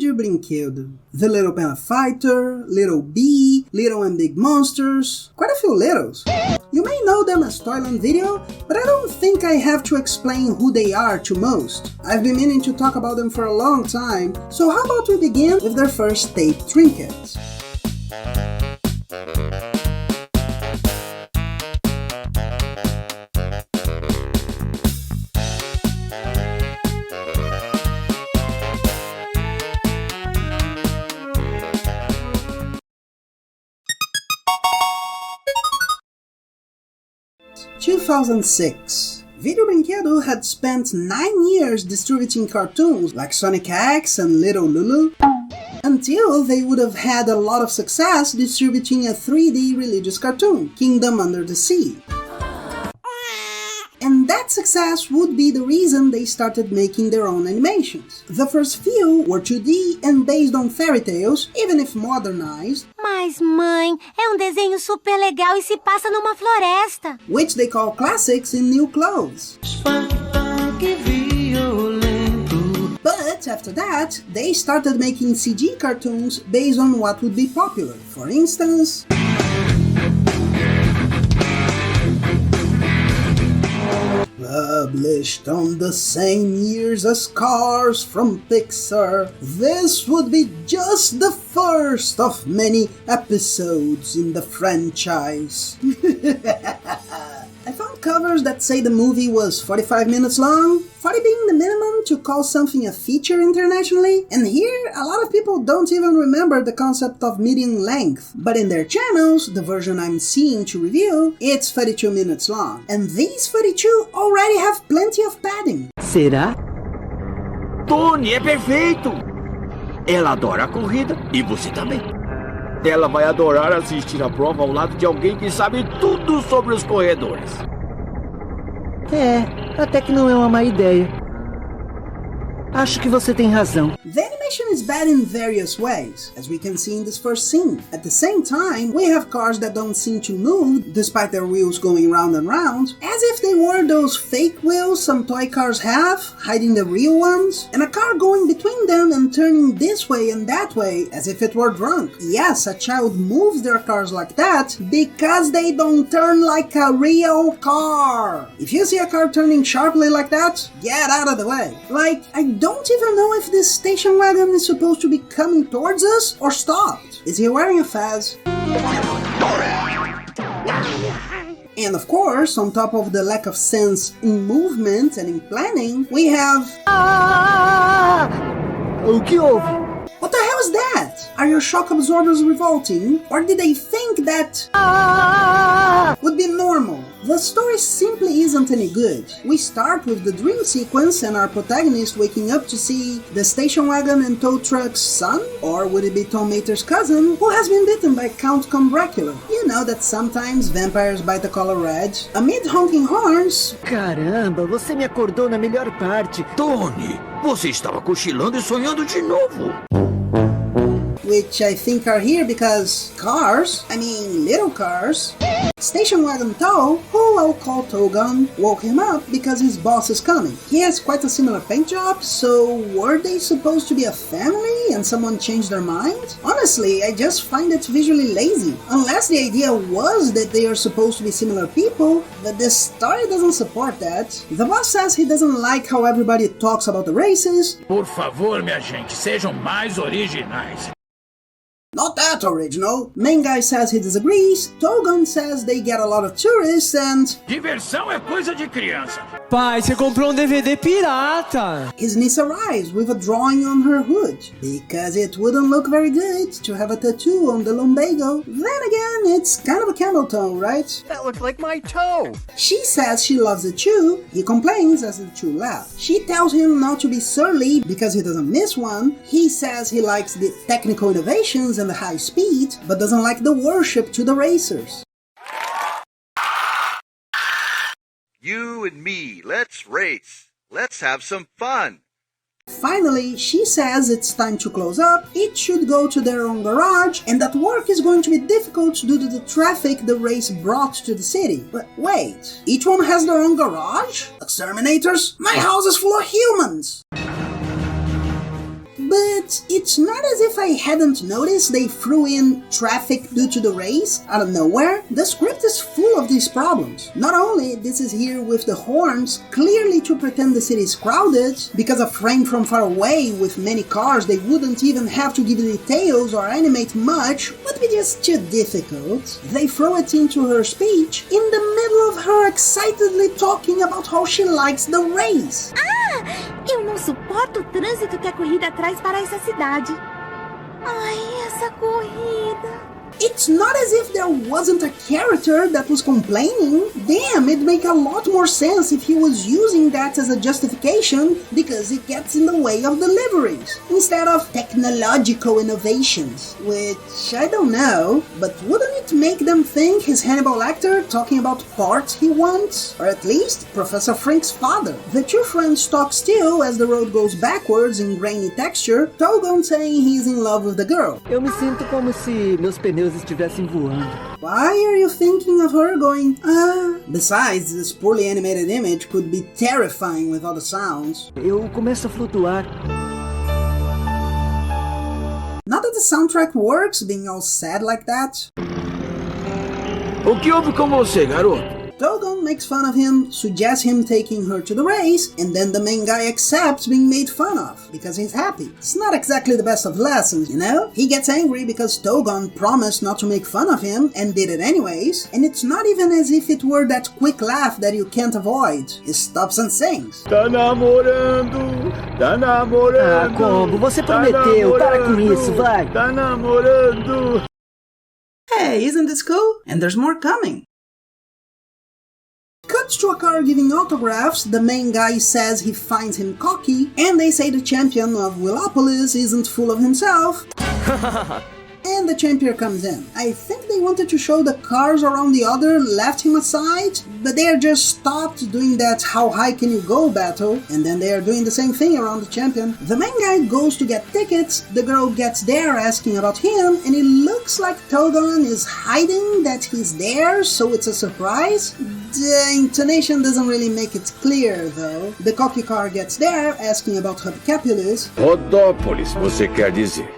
Video Brinquedo. The Little Panda Fighter, Little B, Little and Big Monsters, quite a few littles. You may know them as Toyland Video, but I don't think I have to explain who they are to most. I've been meaning to talk about them for a long time, so how about we begin with their first tape trinket. 2006. Video Brinquedo had spent 9 years distributing cartoons like Sonic X and Little Lulu, until they would have had a lot of success distributing a 3D religious cartoon, Kingdom Under the Sea. And that success would be the reason they started making their own animations. The first few were 2D and based on fairy tales, even if modernized. Mas mãe, é desenho super legal e se passa numa floresta. Which they call classics in new clothes. But after that, they started making CG cartoons based on what would be popular. For instance, published on the same years as Cars from Pixar, this would be just the first of many episodes in the franchise. I found covers that say the movie was 45 minutes long, 40 being the minimum to call something a feature internationally, and here a lot of people don't even remember the concept of medium length, but in their channels, the version I'm seeing to review, it's 32 minutes long, and these 32 already have plenty of padding. Será? Tony é perfeito! Ela adora a corrida e você também. Ela vai adorar assistir a prova ao lado de alguém que sabe tudo sobre os corredores. Até que não é uma má ideia. Acho que você tem razão. The animation is bad in various ways, as we can see in this first scene. At the same time, we have cars that don't seem to move, despite their wheels going round and round, as if they were those fake wheels some toy cars have, hiding the real ones, and a car going between them and turning this way and that way, as if it were drunk. Yes, a child moves their cars like that, because they don't turn like a real car. If you see a car turning sharply like that, get out of the way. Like, I don't even know if this station wagon is supposed to be coming towards us or stopped. Is he wearing a fez? And of course, on top of the lack of sense in movement and in planning, we have... O que houve? What the hell is that? Are your shock absorbers revolting? Or did they think that would be normal? The story simply isn't any good. We start with the dream sequence and our protagonist waking up to see the station wagon and tow truck's son, or would it be Tom Mater's cousin, who has been bitten by Count Dracula. You know that sometimes vampires bite the color red. Amid honking horns... Caramba, você me acordou na melhor parte. Tony, você estava cochilando e sonhando de novo. Which I think are here because cars, little cars, Station Wagon Tow, who I'll call Togun, woke him up because his boss is coming. He has quite a similar paint job, so were they supposed to be a family and someone changed their mind? Honestly, I just find it visually lazy. Unless the idea was that they are supposed to be similar people, but the story doesn't support that. The boss says he doesn't like how everybody talks about the races. Por favor, minha gente, sejam mais originais. Not that original. Main guy says he disagrees, Togun says they get a lot of tourists and... Diversão é coisa de criança. Pai, você comprou DVD pirata. His niece arrives with a drawing on her hood, because it wouldn't look very good to have a tattoo on the lumbago. Then again, it's kind of a camel toe, right? That looks like my toe. She says she loves the chew, he complains as the chew laughs. She tells him not to be surly because he doesn't miss one. He says he likes the technical innovations and the high speed, but doesn't like the worship to the racers. You and me, let's race. Let's have some fun. Finally, she says it's time to close up, each should go to their own garage, and that work is going to be difficult due to the traffic the race brought to the city. But wait, each one has their own garage? Exterminators? My house is full of humans! But it's not as if I hadn't noticed they threw in traffic due to the race out of nowhere. The script is full of these problems. Not only this is here with the horns, clearly to pretend the city is crowded, because a frame from far away with many cars they wouldn't even have to give details or animate much, would be just too difficult. They throw it into her speech in the middle of her excitedly talking about how she likes the race. Eu não suporto o trânsito que a corrida traz para essa cidade. Ai, essa corrida. It's not as if there wasn't a character that was complaining. Damn, it'd make a lot more sense if he was using that as a justification because it gets in the way of deliveries, instead of technological innovations, which I don't know, but wouldn't it make them think he's Hannibal Lecter talking about parts he wants? Or at least Professor Frank's father. The two friends talk still as the road goes backwards in grainy texture, Togon saying he's in love with the girl. Eu me sinto como se meus pneus estivessem voando. Why are you thinking of her going, ah? Besides, this poorly animated image could be terrifying with all the sounds. Eu começo a flutuar. Not that the soundtrack works being all sad like that. O que houve com você, garoto? Togon makes fun of him, suggests him taking her to the race, and then the main guy accepts being made fun of, because he's happy. It's not exactly the best of lessons, you know? He gets angry because Togon promised not to make fun of him, and did it anyways, and it's not even as if it were that quick laugh that you can't avoid. He stops and sings. Tá namorando, tá namorando. Ah, Combo, você prometeu, para com isso, vai. Tá namorando. Hey, isn't this cool? And there's more coming. Cuts to a car giving autographs, the main guy says he finds him cocky, and they say the champion of Willopolis isn't full of himself. And the champion comes in. I think they wanted to show the cars around the other left him aside, but they are just stopped doing that how high can you go battle, and then they are doing the same thing around the champion. The main guy goes to get tickets, the girl gets there asking about him, and it looks like Togon is hiding that he's there, so it's a surprise. The intonation doesn't really make it clear though. The cocky car gets there asking about Hubcapulis. Rodópolis, você quer dizer?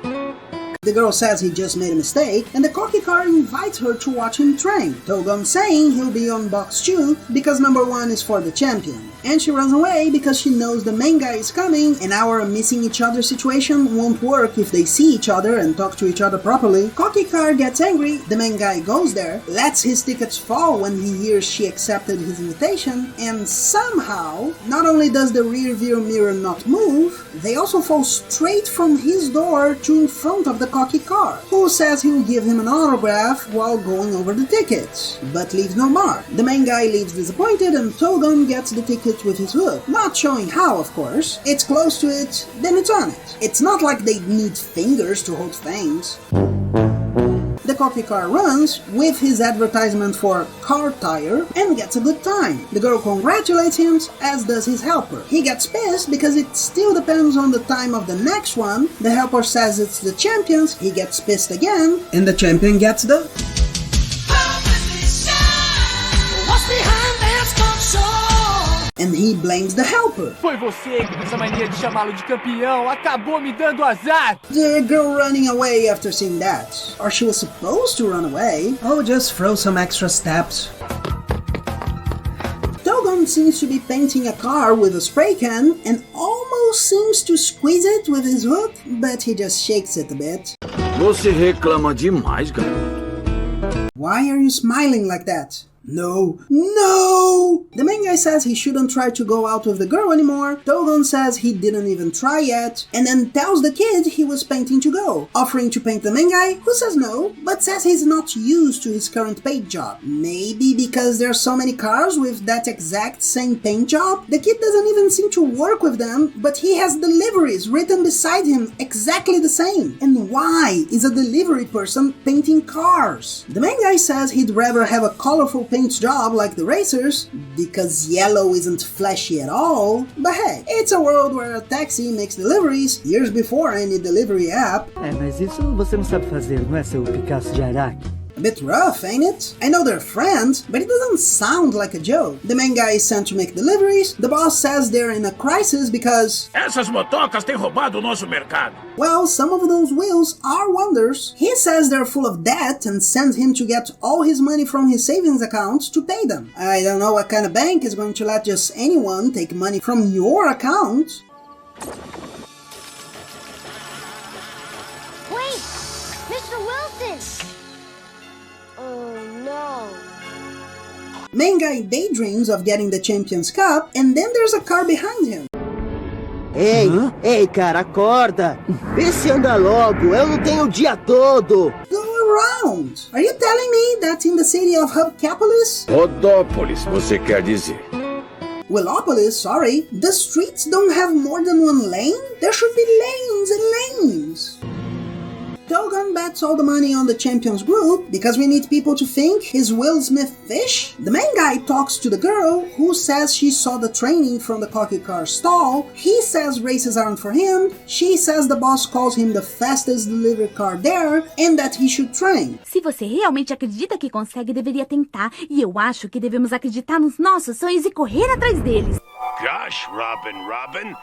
The girl says he just made a mistake, and the cocky car invites her to watch him train, Togon saying he'll be on box 2 because number 1 is for the champion. And she runs away because she knows the main guy is coming, and our missing each other situation won't work if they see each other and talk to each other properly. Cocky car gets angry, the main guy goes there, lets his tickets fall when he hears she accepted his invitation, and somehow, not only does the rear view mirror not move, they also fall straight from his door to in front of the cocky car, who says he'll give him an autograph while going over the tickets, but leaves no mark. The main guy leaves disappointed and Togon gets the ticket with his hood, not showing how of course. It's close to it, then it's on it. It's not like they need fingers to hold things. The cocky car runs with his advertisement for car tire and gets a good time. The girl congratulates him, as does his helper. He gets pissed because it still depends on the time of the next one. The helper says it's the champion's, he gets pissed again, and the champion gets the... And he blames the helper. Foi você que com essa mania de chamá-lo de campeão acabou me dando azar. The girl running away after seeing that. Or she was supposed to run away. Oh, just throw some extra steps. Togon seems to be painting a car with a spray can and almost seems to squeeze it with his hook, but he just shakes it a bit. Você reclama demais, garoto. Why are you smiling like that? No. No! The main guy says he shouldn't try to go out with the girl anymore. Togon says he didn't even try yet, and then tells the kid he was painting to go, offering to paint the main guy, who says no, but says he's not used to his current paint job. Maybe because there are so many cars with that exact same paint job? The kid doesn't even seem to work with them, but he has deliveries written beside him exactly the same. And why is a delivery person painting cars? The main guy says he'd rather have a colorful paint job like the racers, because yellow isn't flashy at all, but hey, it's a world where a taxi makes deliveries years before any delivery app. Mas isso você não sabe fazer, não é, seu Picasso de Araque? A bit rough, ain't it? I know they're friends, but it doesn't sound like a joke. The main guy is sent to make deliveries. The boss says they're in a crisis because... Essas motocas têm roubado o nosso mercado. Well, some of those wheels are wonders. He says they're full of debt and sends him to get all his money from his savings account to pay them. I don't know what kind of bank is going to let just anyone take money from your account. Wait! Mr. Wilson! Oh, no. Main guy daydreams of getting the Champions Cup, and then there's a car behind him. Ei, cara, acorda! Vê se anda logo, eu não tenho o dia todo! Go around! Are you telling me that in the city of Hubcapolis? Rodópolis, você quer dizer? Willopolis, sorry. The streets don't have more than one lane? There should be lanes and lanes. Togan bets all the money on the Champions group because we need people to think he's Will Smith Fish. The main guy talks to the girl who says she saw the training from the cocky car stall. He says races aren't for him. She says the boss calls him the fastest delivery car there and that he should train. Se você realmente acredita que consegue, deveria tentar. E eu acho que devemos acreditar nos nossos sonhos e correr atrás deles. Gosh, Robin,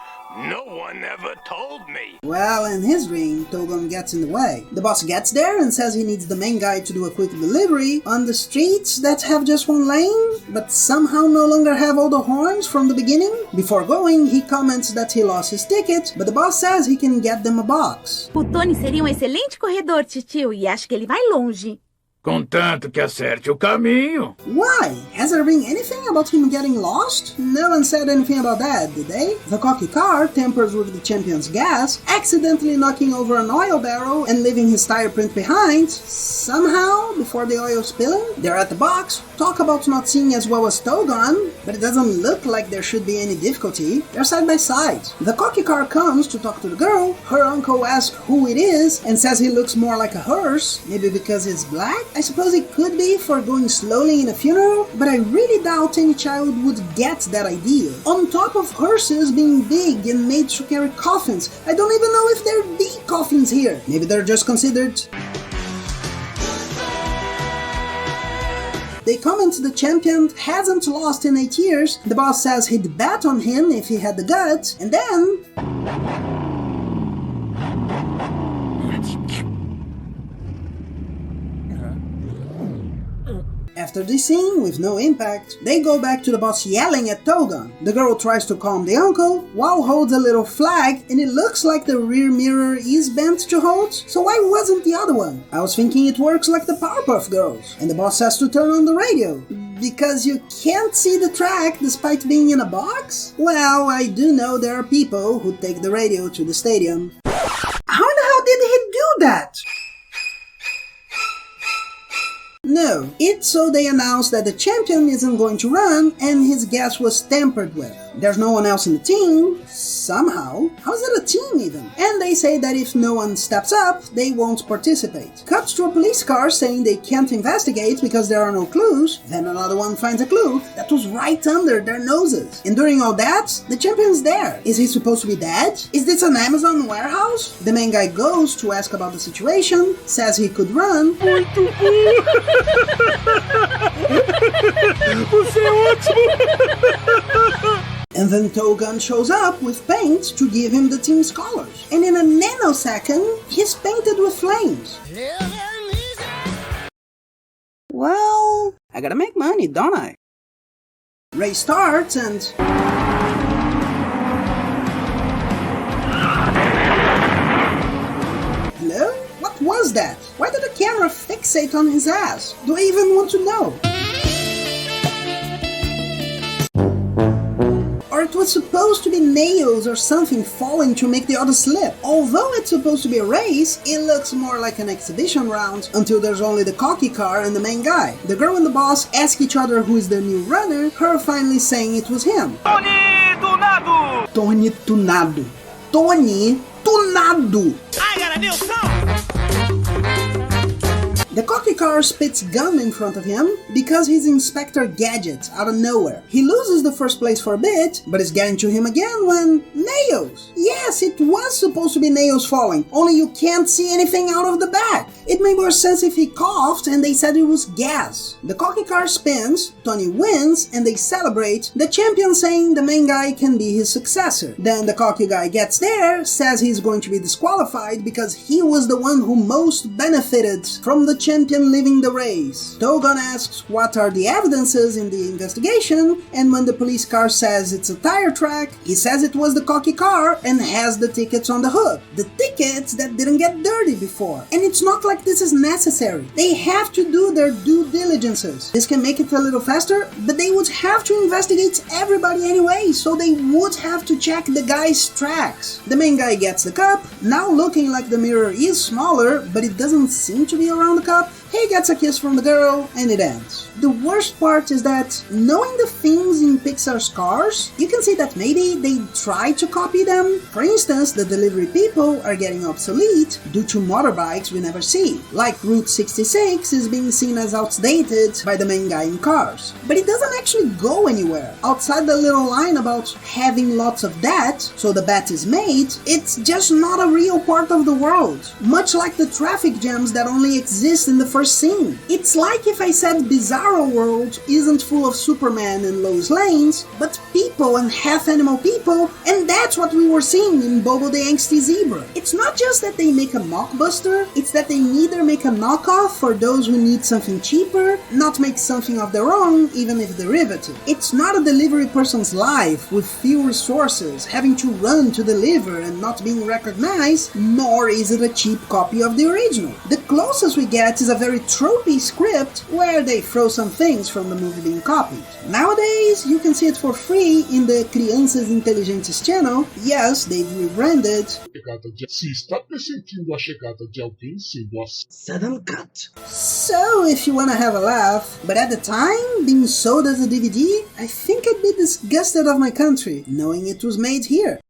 no one ever told me. Well, in his dream, Togan gets in the way. The boss gets there and says he needs the main guy to do a quick delivery on the streets that have just one lane, but somehow no longer have all the horns from the beginning. Before going, he comments that he lost his ticket, but the boss says he can get them a box. O Tony seria um excelente corredor, titio, e acho que ele vai longe. Contanto que acerte o caminho. Why? Has there been anything about him getting lost? No one said anything about that, did they? The cocky car tampers with the Champion's gas, accidentally knocking over an oil barrel and leaving his tire print behind. Somehow, before the oil spilling, they're at the box, talk about not seeing as well as Togan, but it doesn't look like there should be any difficulty. They're side by side. The cocky car comes to talk to the girl. Her uncle asks who it is and says he looks more like a hearse, maybe because he's black? I suppose it could be for going slowly in a funeral, but I really doubt any child would get that idea. On top of hearses being big and made to carry coffins, I don't even know if there'd be coffins here. Maybe they're just considered... They comment the champion hasn't lost in 8 years. The boss says he'd bet on him if he had the guts, and then... After this scene, with no impact, they go back to the boss yelling at Togan. The girl tries to calm the uncle, while holds a little flag, and it looks like the rear mirror is bent to hold, so why wasn't the other one? I was thinking it works like the Powerpuff Girls, and the boss has to turn on the radio. Because you can't see the track despite being in a box? Well, I do know there are people who take the radio to the stadium. How the hell did he do that? No, it's so they announced that the champion isn't going to run and his gas was tampered with. There's no one else in the team, somehow. How's it a team even? And they say that if no one steps up, they won't participate. Cuts to a police car saying they can't investigate because there are no clues. Then another one finds a clue that was right under their noses. And during all that, the champion's there. Is he supposed to be dead? Is this an Amazon warehouse? The main guy goes to ask about the situation, says he could run. Muito bom! Você é ótimo! And then Togan shows up with paint to give him the team's colors. And in a nanosecond, he's painted with flames. Well, I gotta make money, don't I? Race starts and... Hello? What was that? Why did the camera fixate on his ass? Do I even want to know? Or it was supposed to be nails or something falling to make the other slip. Although it's supposed to be a race, it looks more like an exhibition round until there's only the cocky car and the main guy. The girl and the boss ask each other who is the new runner, her finally saying it was him. Tony Tunado! Tony Tunado. Tony Tunado! I got a new song! The cocky car spits gum in front of him because he's Inspector Gadget out of nowhere. He loses the first place for a bit, but is getting to him again when nails. Yes, it was supposed to be nails falling, only you can't see anything out of the back. It made more sense if he coughed and they said it was gas. The cocky car spins, Tony wins, and they celebrate, the champion saying the main guy can be his successor. Then the cocky guy gets there, says he's going to be disqualified because he was the one who most benefited from the champion leaving the race. Togon asks what are the evidences in the investigation, and when the police car says it's a tire track, he says it was the cocky car and has the tickets on the hood. The tickets that didn't get dirty before. And it's not like this is necessary. They have to do their due diligences. This can make it a little faster, but they would have to investigate everybody anyway, so they would have to check the guy's tracks. The main guy gets the cup, now looking like the mirror is smaller, but it doesn't seem to be around the cup. He gets a kiss from the girl, and it ends. The worst part is that, knowing the things in Pixar's cars, you can see that maybe they try to copy them. For instance, the delivery people are getting obsolete due to motorbikes we never see. Like Route 66 is being seen as outdated by the main guy in Cars. But it doesn't actually go anywhere. Outside the little line about having lots of that, so the bet is made, it's just not a real part of the world. Much like the traffic jams that only exist in the first scene. It's like if I said Bizarro World isn't full of Superman and Lois Lanes, but people and half-animal people, and that's what we were seeing in Bobo the Angsty Zebra. It's not just that they make a mockbuster, it's that they neither make a knockoff for those who need something cheaper, not make something of their own, even if derivative. It's not a delivery person's life with few resources, having to run to deliver and not being recognized, nor is it a cheap copy of the original. The closest we get is a very tropey script where they throw some things from the movie being copied. Nowadays, you can see it for free in the Crianças Inteligentes channel. Yes, they've rebranded. Se está pressentindo a chegada de alguém sendo Sudden cut. So, if you wanna have a laugh, but at the time, being sold as a DVD, I think I'd be disgusted of my country, knowing it was made here.